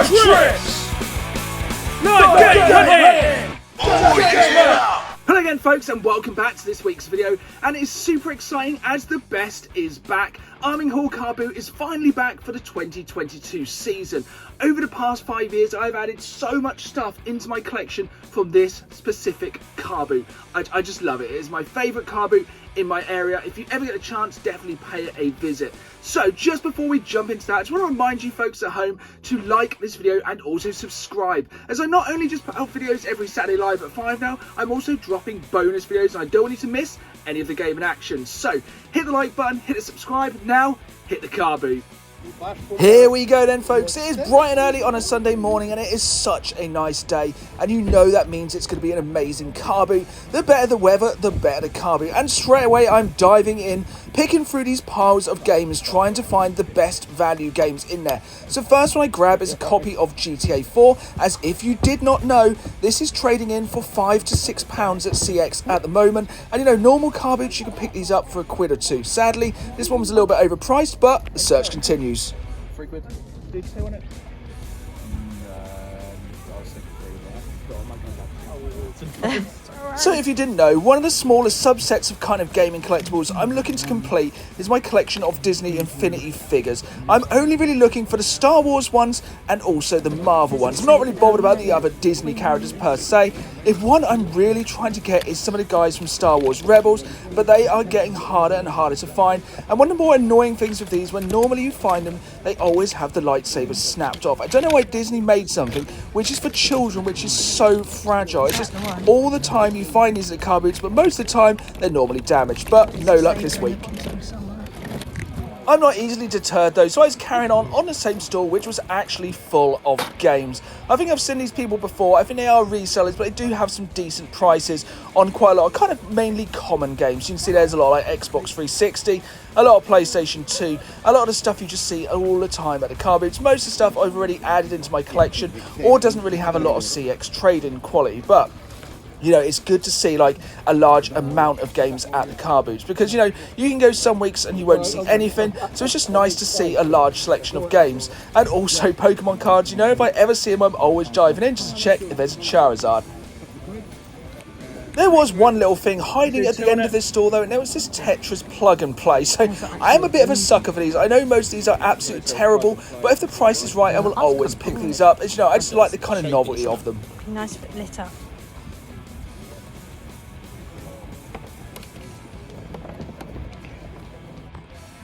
Like tricks! Like get your hand! Oh yeah! Hello again folks and welcome back to this week's video, and it is super exciting as the best is back. Arminghall Carboot is finally back for the 2022 season. Over the past 5 years I've added so much stuff into my collection from this specific Carboot. I just love it. It is my favourite Carboot in my area. If you ever get a chance, definitely pay it a visit. So just before we jump into that, I just want to remind you folks at home to like this video and also subscribe, as I not only just put out videos every Saturday live at 5 now, I'm also dropping bonus videos and I don't want you to miss any of the game in action. So hit the like button, hit the subscribe, now hit the Carboot. Here we go then folks, it is bright and early on a Sunday morning and it is such a nice day, and you know that means it's going to be an amazing Carboot. The better the weather, the better the Carboot, and straight away I'm diving in, picking through these piles of games, trying to find the best value games in there. So first one I grab is a copy of GTA 4, as if you did not know, this is trading in for £5 to £6 at CX at the moment, and you know, normal Carboots you can pick these up for a quid or two. Sadly, this one was a little bit overpriced, but the search continues. 3 quid. Did you say on it? So if you didn't know, one of the smallest subsets of kind of gaming collectibles I'm looking to complete is my collection of Disney Infinity figures. I'm only really looking for the Star Wars ones and also the Marvel ones. I'm not really bothered about the other Disney characters per se. If one I'm really trying to get is some of the guys from Star Wars Rebels, but they are getting harder and harder to find. And one of the more annoying things with these, when normally you find them, they always have the lightsabers snapped off. I don't know why Disney made something which is for children, which is so fragile. It's just all the time you find these at Carboots, but most of the time they're normally damaged, but no luck this week. I'm not easily deterred though, so I was carrying on the same stall, which was actually full of games. I think I've seen these people before. I think they are resellers, but they do have some decent prices on quite a lot of kind of mainly common games. You can see there's a lot like Xbox 360, a lot of PlayStation 2, a lot of the stuff you just see all the time at the car booths. Most of the stuff I've already added into my collection or doesn't really have a lot of CX trade-in quality, but you know, it's good to see like a large amount of games at the car booths, because you know, you can go some weeks and you won't see anything, so it's just nice to see a large selection of games. And also Pokemon cards, you know, if I ever see them I'm always diving in just to check if there's a Charizard. There was one little thing hiding at the end of this store though, and there was this Tetris plug and play. So I am a bit of a sucker for these. I know most of these are absolutely terrible, but if the price is right I will always pick these up. As you know, I just like the kind of novelty of them. Nice bit lit up.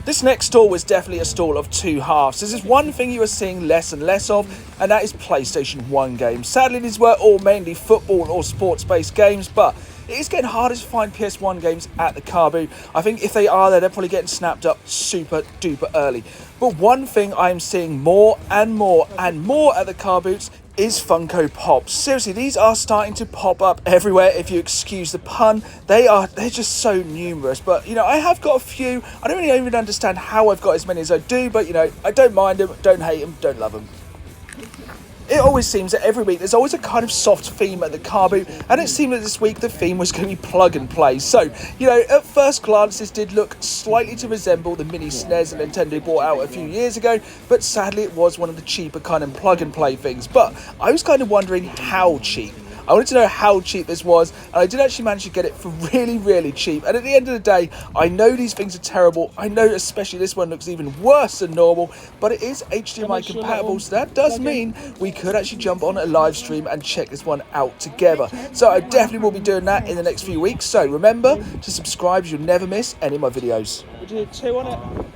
This next stall was definitely a stall of two halves. This is one thing you are seeing less and less of, and that is PlayStation 1 games. Sadly, these were all mainly football or sports-based games, but it is getting harder to find PS1 games at the car boot. I think if they are there, they're probably getting snapped up super duper early. But one thing I'm seeing more and more and more at the car boots is Funko Pops. Seriously, these are starting to pop up everywhere, if you excuse the pun. They're just so numerous. But you know, I have got a few. I don't really even understand how I've got as many as I do, but you know, I don't mind them, don't hate them, don't love them. It always seems that every week there's always a kind of soft theme at the car boot, and it seemed that this week the theme was going to be plug and play. So, you know, at first glance this did look slightly to resemble the mini SNES that Nintendo brought out a few years ago, but sadly it was one of the cheaper kind of plug and play things. But I was kind of wondering how cheap. I wanted to know how cheap this was, and I did actually manage to get it for really, really cheap. And at the end of the day, I know these things are terrible. I know especially this one looks even worse than normal, but it is HDMI compatible, so that does mean we could actually jump on a live stream and check this one out together. So I definitely will be doing that in the next few weeks. So remember to subscribe so you'll never miss any of my videos. Would you do 2 on it?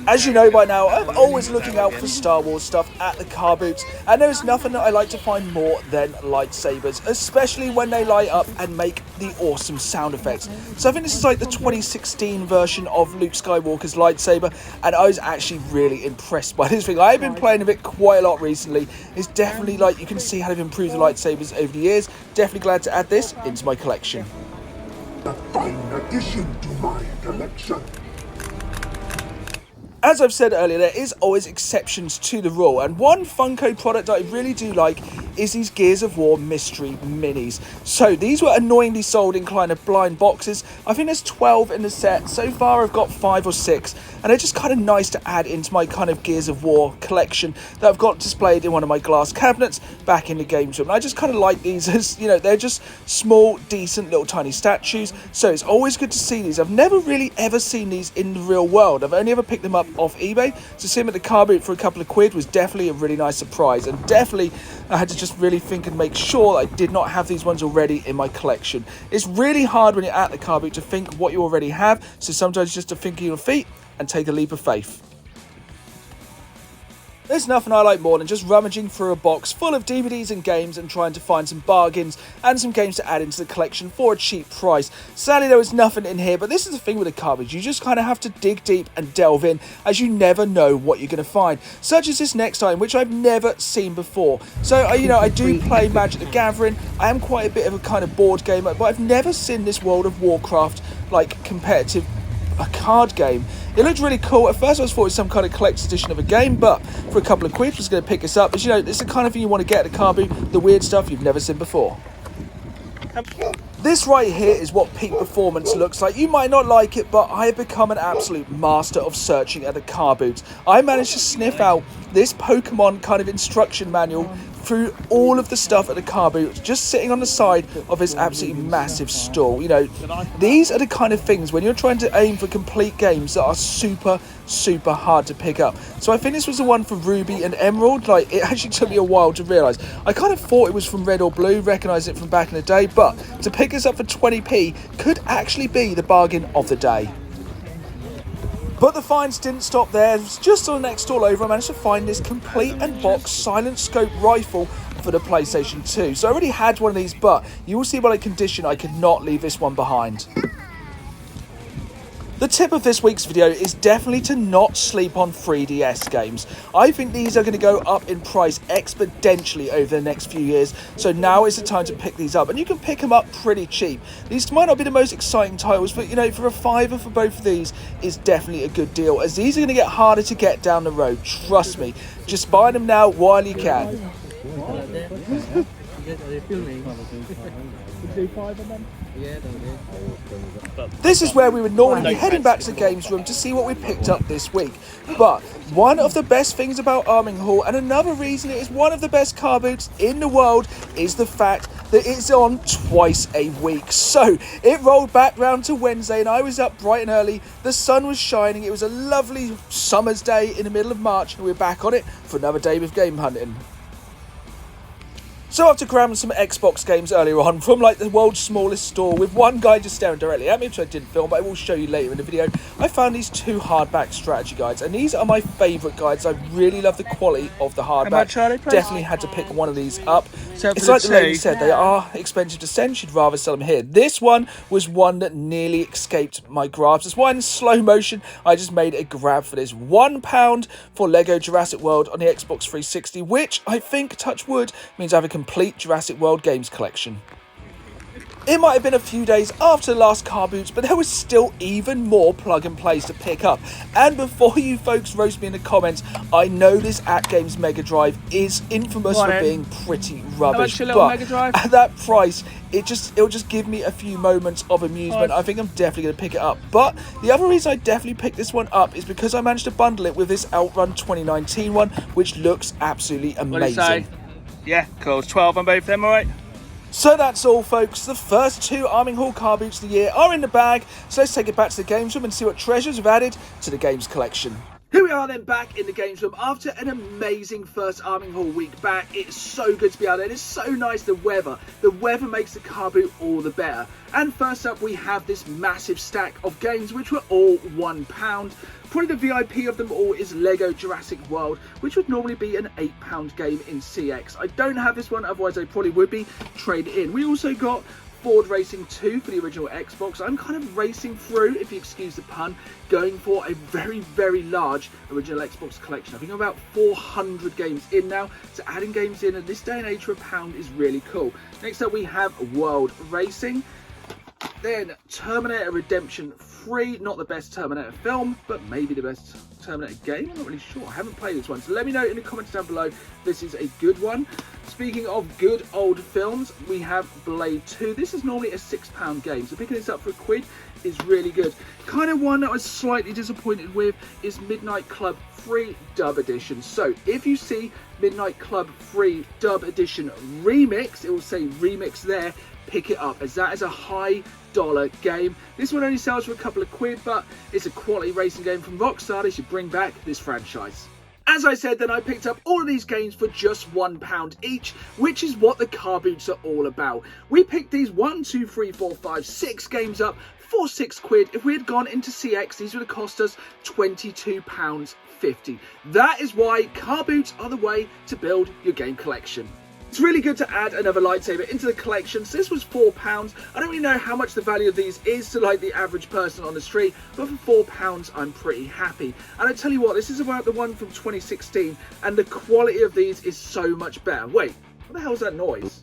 As you know by now, I'm always looking out for Star Wars stuff at the car boots, and there is nothing that I like to find more than lightsabers, especially when they light up and make the awesome sound effects. So I think this is like the 2016 version of Luke Skywalker's lightsaber, and I was actually really impressed by this thing. I've been playing with it quite a lot recently. It's definitely like, you can see how they've improved the lightsabers over the years. Definitely glad to add this into my collection. A fine addition to my collection. As I've said earlier, there is always exceptions to the rule, and one Funko product that I really do like is these Gears of War mystery minis. So these were annoyingly sold in kind of blind boxes. I think there's 12 in the set. So far I've got 5 or 6, and they're just kind of nice to add into my kind of Gears of War collection that I've got displayed in one of my glass cabinets back in the games room. And I just kind of like these as, you know, they're just small, decent little tiny statues, so it's always good to see these. I've never really ever seen these in the real world. I've only ever picked them up off eBay. To see them at the Carboot for a couple of quid was definitely a really nice surprise, and definitely I had to just really think and make sure that I did not have these ones already in my collection. It's really hard when you're at the Carboot to think what you already have, so sometimes just to think of your feet and take a leap of faith. There's nothing I like more than just rummaging through a box full of DVDs and games and trying to find some bargains and some games to add into the collection for a cheap price. Sadly, there was nothing in here, but this is the thing with the Carboot. You just kind of have to dig deep and delve in, as you never know what you're going to find. Such as this next item, which I've never seen before. So, I do play Magic the Gathering. I am quite a bit of a kind of board gamer, but I've never seen this World of Warcraft, like, competitive card game. It looked really cool. At first I thought it was some kind of collector's edition of a game, but for a couple of quid I was going to pick this up. As you know, it's the kind of thing you want to get at the Carboot, the weird stuff you've never seen before. This right here is what peak performance looks like. You might not like it, but I have become an absolute master of searching at the Carboot. I managed to sniff out this Pokemon kind of instruction manual through all of the stuff at the Carboot, just sitting on the side of this absolutely massive stall. You know, these are the kind of things when you're trying to aim for complete games that are super hard to pick up. So I think this was the one for Ruby and Emerald. Like, it actually took me a while to realise. I kind of thought it was from Red or Blue, recognised it from back in the day, but to pick this up for 20p could actually be the bargain of the day. But the finds didn't stop there. Just on the next stall over, I managed to find this complete and box silent scope rifle for the PlayStation 2. So I already had one of these, but you will see by the condition I could not leave this one behind. The tip of this week's video is definitely to not sleep on 3DS games. I think these are going to go up in price exponentially over the next few years, so now is the time to pick these up, and you can pick them up pretty cheap. These might not be the most exciting titles, but for a $5 for both of these is definitely a good deal, as these are going to get harder to get down the road, trust me. Just buy them now while you can. This is where we would normally be heading back to the games room to see what we picked up this week. But one of the best things about Arminghall, and another reason it is one of the best car boots in the world, is the fact that it's on twice a week. So it rolled back round to Wednesday and I was up bright and early. The sun was shining. It was a lovely summer's day in the middle of March, and we're back on it for another day with game hunting. So after grabbing some Xbox games earlier on from like the world's smallest store, with one guy just staring directly at me, which I didn't film, but I will show you later in the video, I found these 2 hardback strategy guides, and these are my favourite guides. I really love the quality of the hardback. Definitely had to pick one of these up. It's like the lady said, they are expensive to send. She'd rather sell them here. This one was one that nearly escaped my grasp. That's why in slow motion I just made a grab for this. £1 for Lego Jurassic World on the Xbox 360, which I think, touch wood, means I have a complete Jurassic World games collection. It might have been a few days after the last car boots, but there was still even more plug and plays to pick up. And before you folks roast me in the comments, I know this At Games Mega Drive is infamous for being pretty rubbish, but at that price, it'll just give me a few moments of amusement. I think I'm definitely going to pick it up. But the other reason I definitely picked this one up is because I managed to bundle it with this Outrun 2019 one, which looks absolutely amazing. Yeah, cool. It's 12 on both of them, alright? So that's all, folks. The first 2 Arminghall car boots of the year are in the bag, so let's take it back to the games room and see what treasures we've added to the games collection. Here we are then, back in the games room after an amazing first Arminghall week back. It's so good to be out there, and it's so nice. The weather makes the car boot all the better. And first up we have this massive stack of games which were all £1. Probably the VIP of them all is Lego Jurassic World, which would normally be an £8 game in CX. I don't have this one, otherwise I probably would be traded in. We also got Ford Racing 2 for the original Xbox. I'm kind of racing through, if you excuse the pun, going for a very large original Xbox collection. I think I'm about 400 games in now, so adding games in at this day and age for £1 is really cool. Next up we have World Racing. Then Terminator Redemption 3, not the best Terminator film, but maybe the best Terminator game. I'm not really sure. I haven't played this one, so let me know in the comments down below if this is a good one. Speaking of good old films, we have Blade 2. This is normally a £6 game, so picking this up for £1 is really good. Kind of one that I was slightly disappointed with is Midnight Club 3 Dub Edition. So if you see Midnight Club 3 Dub Edition Remix, it will say Remix there, pick it up, as that is a high dollar game. This one only sells for a couple of quid, but it's a quality racing game from Rockstar. They should bring back this franchise. As I said, then I picked up all of these games for just £1 each, which is what the Carboots are all about. We picked these 6 games up for £6. If we had gone into CX, these would have cost us £22.50. That is why Carboots are the way to build your game collection. It's really good to add another lightsaber into the collection. So this was £4. I don't really know how much the value of these is to like the average person on the street, but for £4 I'm pretty happy. And I tell you what, this is about the one from 2016, and the quality of these is so much better. Wait, what the hell is that noise?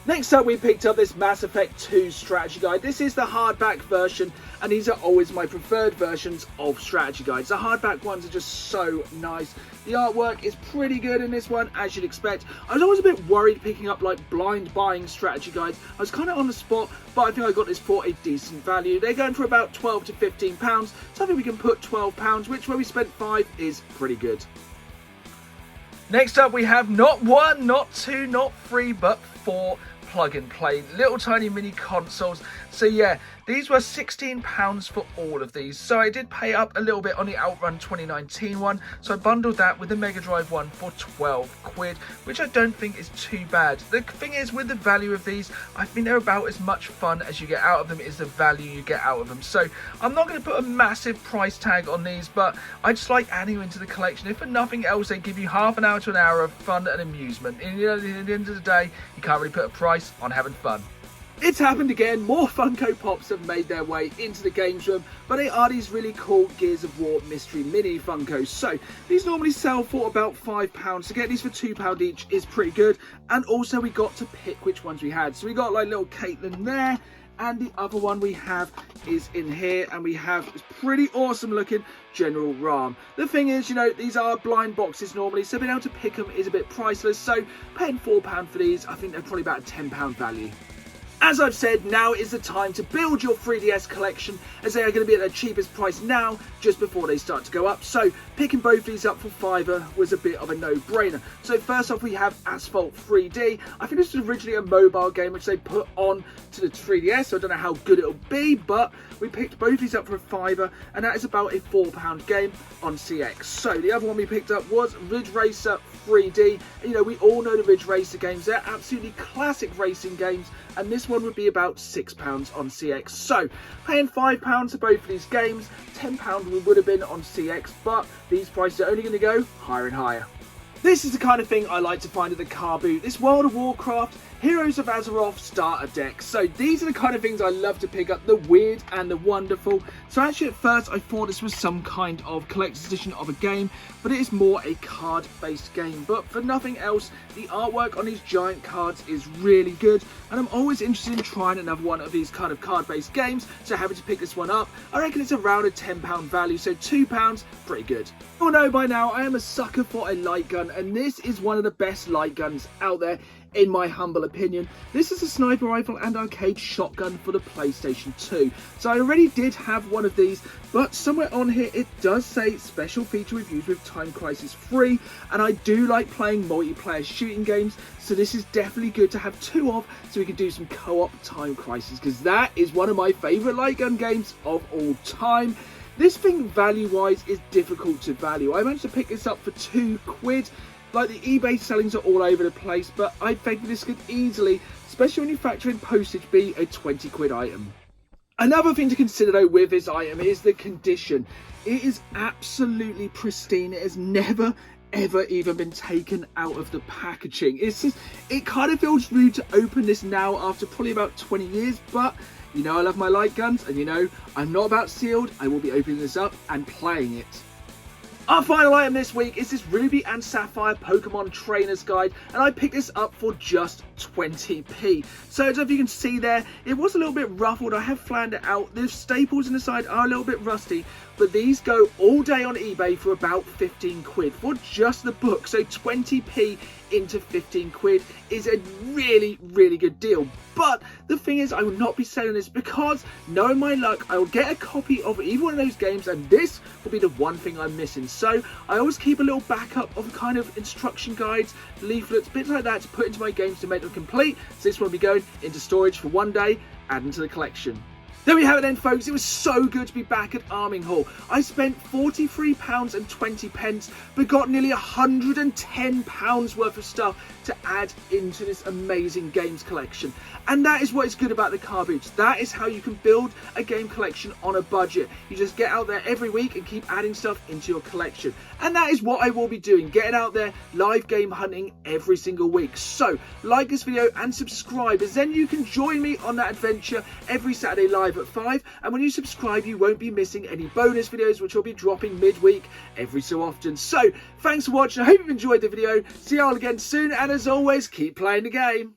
Next up, we picked up this Mass Effect 2 strategy guide. This is the hardback version, and these are always my preferred versions of strategy guides. The hardback ones are just so nice. The artwork is pretty good in this one, as you'd expect. I was always a bit worried picking up like blind buying strategy guides. I was kind of on the spot, but I think I got this for a decent value. They're going for about £12 to £15, so I think we can put £12, which where we spent £5 is pretty good. Next up, we have not 1, not 2, not 3, but 4 plug and play little tiny mini consoles. So yeah, these were £16 for all of these. So I did pay up a little bit on the Outrun 2019 one, so I bundled that with the Mega Drive one for £12, which I don't think is too bad. The thing is, with the value of these, I think they're about as much fun as you get out of them is the value you get out of them. So I'm not going to put a massive price tag on these, but I just like adding into the collection. If for nothing else, they give you half an hour to an hour of fun and amusement. And you know, at the end of the day, you can't really put a price on having fun. It's happened again. More Funko Pops have made their way into the games room, but they are these really cool Gears of War mystery mini Funkos. So these normally sell for about £5. To get these for £2 each is pretty good. And also we got to pick which ones we had. So we got like little Caitlin there, and the other one we have is in here, and we have this pretty awesome looking General Ram. The thing is, you know, these are blind boxes normally, so being able to pick them is a bit priceless. So paying £4 for these, I think they're probably about a £10 value. As I've said, now is the time to build your 3DS collection, as they are going to be at their cheapest price now, just before they start to go up. So picking both these up for £5 was a bit of a no-brainer. So first off, we have Asphalt 3D. I think this was originally a mobile game which they put on to the 3DS, so I don't know how good it'll be, but we picked both these up for £5, and that is about a £4 game on CX. So the other one we picked up was Ridge Racer 3D. You know, we all know the Ridge Racer games. They're absolutely classic racing games, and this one would be about £6 on CX. So paying £5 for both of these games, £10 we would have been on CX, but these prices are only going to go higher and higher. This is the kind of thing I like to find at the Carboot. This World of Warcraft Heroes of Azeroth starter deck. So these are the kind of things I love to pick up, the weird and the wonderful. So actually at first I thought this was some kind of collector's edition of a game, but it is more a card based game. But for nothing else, the artwork on these giant cards is really good, and I'm always interested in trying another one of these kind of card based games, so having to pick this one up, I reckon it's around a £10 value, so £2, pretty good. You all know by now I am a sucker for a light gun, and this is one of the best light guns out there in my humble opinion. This is a sniper rifle and arcade shotgun for the PlayStation 2. So I already did have one of these, but somewhere on here it does say special feature reviews with Time Crisis 3, and I do like playing multiplayer shooting games, so this is definitely good to have two of, so we can do some co-op Time Crisis, because that is one of my favourite light gun games of all time. This thing value-wise is difficult to value. I managed to pick this up for £2. Like, the eBay sellings are all over the place, but I think this could easily, especially when you factor in postage, be a £20 item. Another thing to consider though with this item is the condition. It is absolutely pristine. It has never ever even been taken out of the packaging. It kind of feels rude to open this now after probably about 20 years, but you know I love my light guns, and you know I'm not about sealed. I will be opening this up and playing it. Our final item this week is this Ruby and Sapphire Pokemon Trainers Guide, and I picked this up for just 20p. So as you can see there, it was a little bit ruffled. I have flanned it out. The staples in the side are a little bit rusty, but these go all day on eBay for about 15 quid for just the book. So 20p into 15 quid is a really, really good deal. But the thing is, I will not be selling this because, knowing my luck, I will get a copy of either one of those games, and this will be the one thing I'm missing. So I always keep a little backup of kind of instruction guides, leaflets, bits like that to put into my games to make them complete. So this will be going into storage for one day, adding to the collection. There we have it then, folks. It was so good to be back at Arminghall. I spent £43.20 but got nearly £110 worth of stuff to add into this amazing games collection. And that is what is good about the Carboots. That is how you can build a game collection on a budget. You just get out there every week and keep adding stuff into your collection. And that is what I will be doing, getting out there live game hunting every single week. So like this video and subscribe, as then you can join me on that adventure every Saturday live at 5, and when you subscribe you won't be missing any bonus videos which will be dropping midweek every so often. So thanks for watching. I hope you've enjoyed the video. See you all again soon, and as always, keep playing the game.